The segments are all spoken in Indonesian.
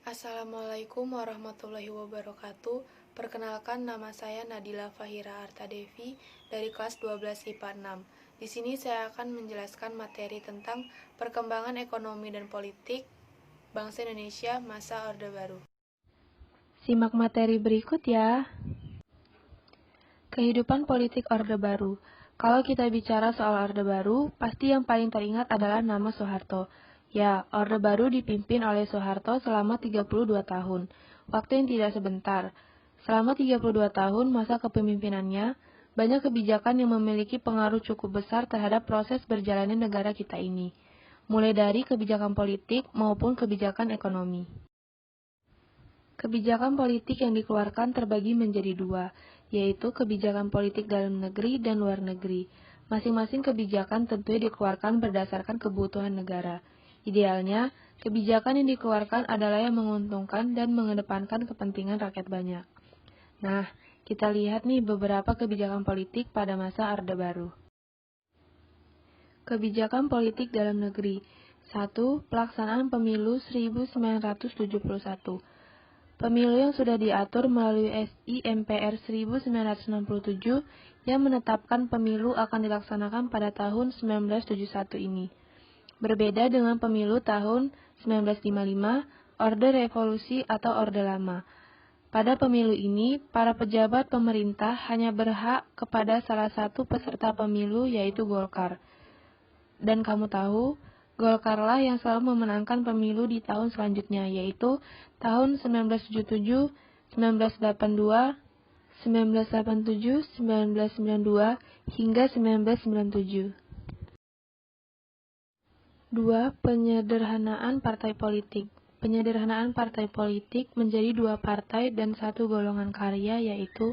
Assalamualaikum warahmatullahi wabarakatuh. Perkenalkan, nama saya Nadila Fahira Artadevi dari kelas 12 IPA 6. Di sini saya akan menjelaskan materi tentang perkembangan ekonomi dan politik bangsa Indonesia masa Orde Baru. Simak materi berikut ya. Kehidupan politik Orde Baru. Kalau kita bicara soal Orde Baru, pasti yang paling teringat adalah nama Soeharto. Ya, Orde Baru dipimpin oleh Soeharto selama 32 tahun. Waktu yang tidak sebentar. Selama 32 tahun masa kepemimpinannya, banyak kebijakan yang memiliki pengaruh cukup besar terhadap proses berjalannya negara kita ini. Mulai dari kebijakan politik maupun kebijakan ekonomi. Kebijakan politik yang dikeluarkan terbagi menjadi dua, yaitu kebijakan politik dalam negeri dan luar negeri. Masing-masing kebijakan tentunya dikeluarkan berdasarkan kebutuhan negara. Idealnya, kebijakan yang dikeluarkan adalah yang menguntungkan dan mengedepankan kepentingan rakyat banyak. Nah, kita lihat nih beberapa kebijakan politik pada masa Orde Baru. Kebijakan politik dalam negeri. 1. Pelaksanaan Pemilu 1971. Pemilu yang sudah diatur melalui SI MPR 1967 yang menetapkan pemilu akan dilaksanakan pada tahun 1971 ini. Berbeda dengan pemilu tahun 1955, Orde Revolusi atau Orde Lama. Pada pemilu ini, para pejabat pemerintah hanya berhak kepada salah satu peserta pemilu yaitu Golkar. Dan kamu tahu, Golkarlah yang selalu memenangkan pemilu di tahun selanjutnya, yaitu tahun 1977, 1982, 1987, 1992, hingga 1997. 2. Penyederhanaan partai politik. Penyederhanaan partai politik menjadi dua partai dan satu golongan karya, yaitu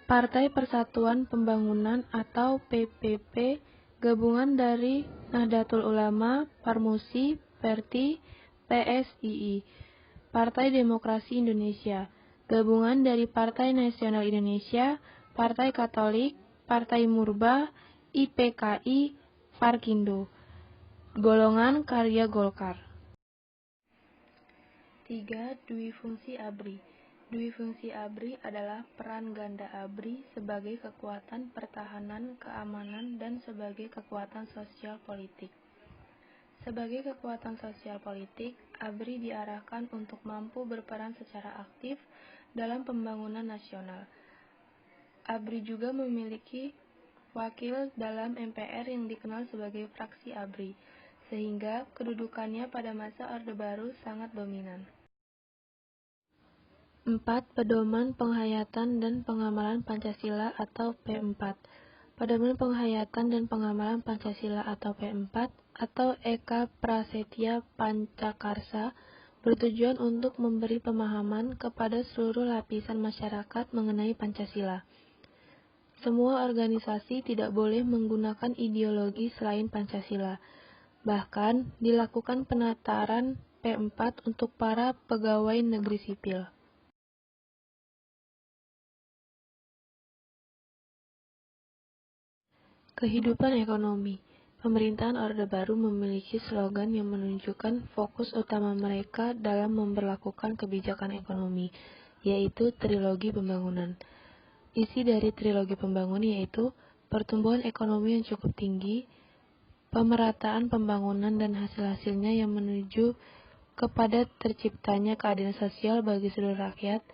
Partai Persatuan Pembangunan atau PPP, gabungan dari Nahdlatul Ulama, Parmusi, Perti, PSII. Partai Demokrasi Indonesia, gabungan dari Partai Nasional Indonesia, Partai Katolik, Partai Murba, IPKI, Parkindo. Golongan karya Golkar. 3. Dwi fungsi ABRI. Dwi fungsi ABRI adalah peran ganda ABRI sebagai kekuatan pertahanan, keamanan, dan sebagai kekuatan sosial politik. Sebagai kekuatan sosial politik, ABRI diarahkan untuk mampu berperan secara aktif dalam pembangunan nasional. ABRI juga memiliki wakil dalam MPR yang dikenal sebagai fraksi ABRI, sehingga kedudukannya pada masa Orde Baru sangat dominan. 4. Pedoman Penghayatan dan Pengamalan Pancasila atau P4. Pedoman Penghayatan dan Pengamalan Pancasila atau P4 atau Eka Prasetya Pancakarsa bertujuan untuk memberi pemahaman kepada seluruh lapisan masyarakat mengenai Pancasila. Semua organisasi tidak boleh menggunakan ideologi selain Pancasila. Bahkan dilakukan penataran P4 untuk para pegawai negeri sipil. Kehidupan ekonomi. Pemerintahan Orde Baru memiliki slogan yang menunjukkan fokus utama mereka dalam memberlakukan kebijakan ekonomi, yaitu Trilogi Pembangunan. Isi dari Trilogi Pembangunan yaitu pertumbuhan ekonomi yang cukup tinggi, pemerataan pembangunan dan hasil-hasilnya yang menuju kepada terciptanya keadilan sosial bagi seluruh rakyat,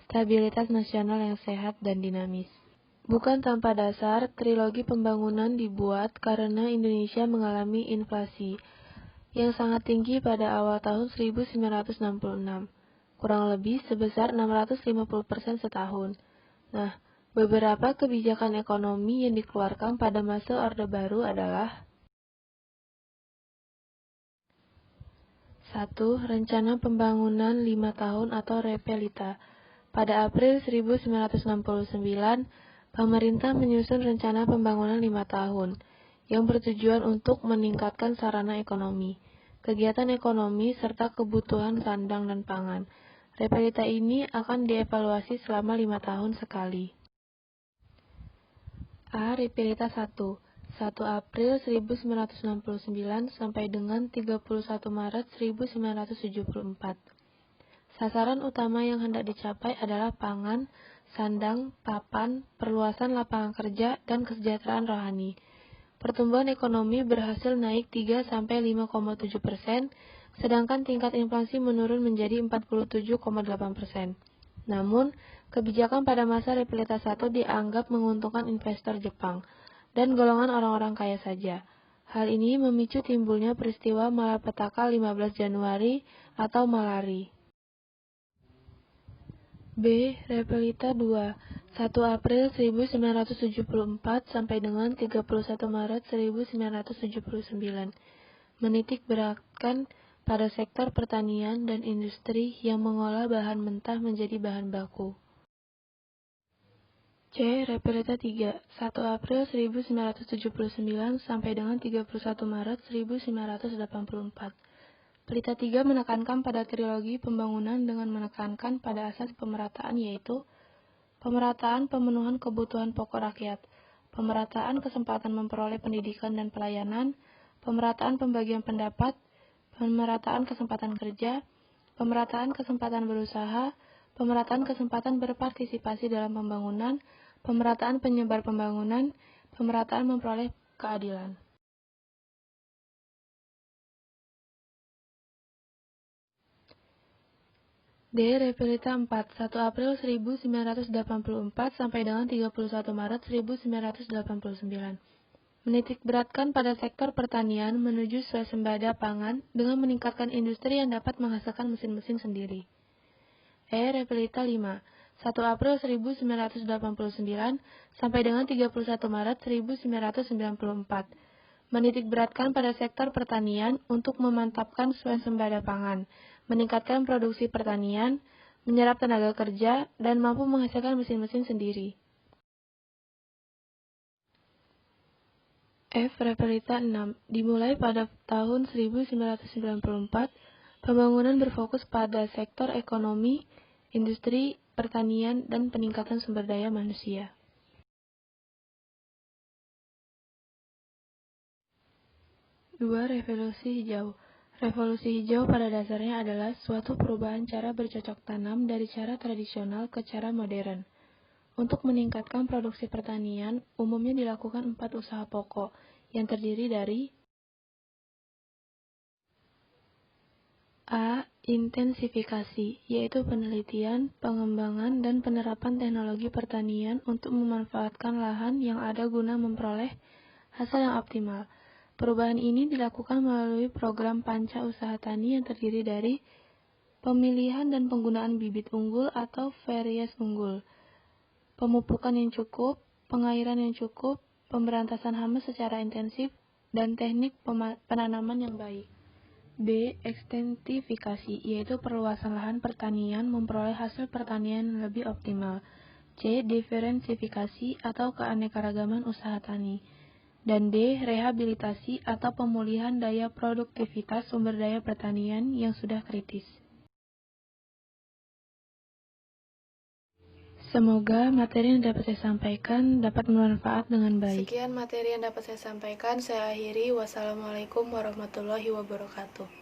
stabilitas nasional yang sehat dan dinamis. Bukan tanpa dasar, Trilogi Pembangunan dibuat karena Indonesia mengalami inflasi yang sangat tinggi pada awal tahun 1966, kurang lebih sebesar 650% setahun. Nah, beberapa kebijakan ekonomi yang dikeluarkan pada masa Orde Baru adalah 1. Rencana Pembangunan 5 tahun atau Repelita. Pada April 1969, pemerintah menyusun rencana pembangunan 5 tahun, yang bertujuan untuk meningkatkan sarana ekonomi, kegiatan ekonomi, serta kebutuhan sandang dan pangan. Repelita ini akan dievaluasi selama 5 tahun sekali. A. Repelita 1. 1 April 1969 sampai dengan 31 Maret 1974. Sasaran utama yang hendak dicapai adalah pangan, sandang, papan, perluasan lapangan kerja, dan kesejahteraan rohani. Pertumbuhan ekonomi berhasil naik 3-5,7%, sedangkan tingkat inflasi menurun menjadi 47,8%. Namun, kebijakan pada masa Repilita 1 dianggap menguntungkan investor Jepang dan golongan orang-orang kaya saja. Hal ini memicu timbulnya peristiwa malapetaka 15 Januari atau malari. B. Repilita 2, 1 April 1974 sampai dengan 31 Maret 1979. Menitik beratkan pada sektor pertanian dan industri yang mengolah bahan mentah menjadi bahan baku. C. Repilita 3, 1 April 1979 sampai dengan 31 Maret 1984. Pelita 3 menekankan pada trilogi pembangunan dengan menekankan pada asas pemerataan yaitu pemerataan pemenuhan kebutuhan pokok rakyat, pemerataan kesempatan memperoleh pendidikan dan pelayanan, pemerataan pembagian pendapat, pemerataan kesempatan kerja, pemerataan kesempatan berusaha, pemerataan kesempatan berpartisipasi dalam pembangunan, pemerataan penyebar pembangunan, pemerataan memperoleh keadilan. D. Repilita 4, 1 April 1984 sampai dengan 31 Maret 1989. Menitik beratkan pada sektor pertanian menuju swasembada pangan dengan meningkatkan industri yang dapat menghasilkan mesin-mesin sendiri. E. Repilita 5, 1 April 1989 sampai dengan 31 Maret 1994. Menitik beratkan pada sektor pertanian untuk memantapkan swasembada pangan, meningkatkan produksi pertanian, menyerap tenaga kerja, dan mampu menghasilkan mesin-mesin sendiri. F. Repilita 6, dimulai pada tahun 1994, pembangunan berfokus pada sektor ekonomi, industri, pertanian, dan peningkatan sumber daya manusia. Dua. Revolusi hijau. Revolusi hijau pada dasarnya adalah suatu perubahan cara bercocok tanam dari cara tradisional ke cara modern. Untuk meningkatkan produksi pertanian, umumnya dilakukan 4 usaha pokok, yang terdiri dari A. Intensifikasi, yaitu penelitian, pengembangan, dan penerapan teknologi pertanian untuk memanfaatkan lahan yang ada guna memperoleh hasil yang optimal. Perubahan ini dilakukan melalui program panca usaha tani yang terdiri dari pemilihan dan penggunaan bibit unggul atau varietas unggul, pemupukan yang cukup, pengairan yang cukup, pemberantasan hama secara intensif, dan teknik penanaman yang baik. B. Ekstensifikasi, yaitu perluasan lahan pertanian memperoleh hasil pertanian yang lebih optimal. C. Diversifikasi atau keanekaragaman usaha tani. Dan D. Rehabilitasi atau pemulihan daya produktivitas sumber daya pertanian yang sudah kritis. Semoga materi yang dapat saya sampaikan dapat bermanfaat dengan baik. Sekian materi yang dapat saya sampaikan. Saya akhiri. Wassalamualaikum warahmatullahi wabarakatuh.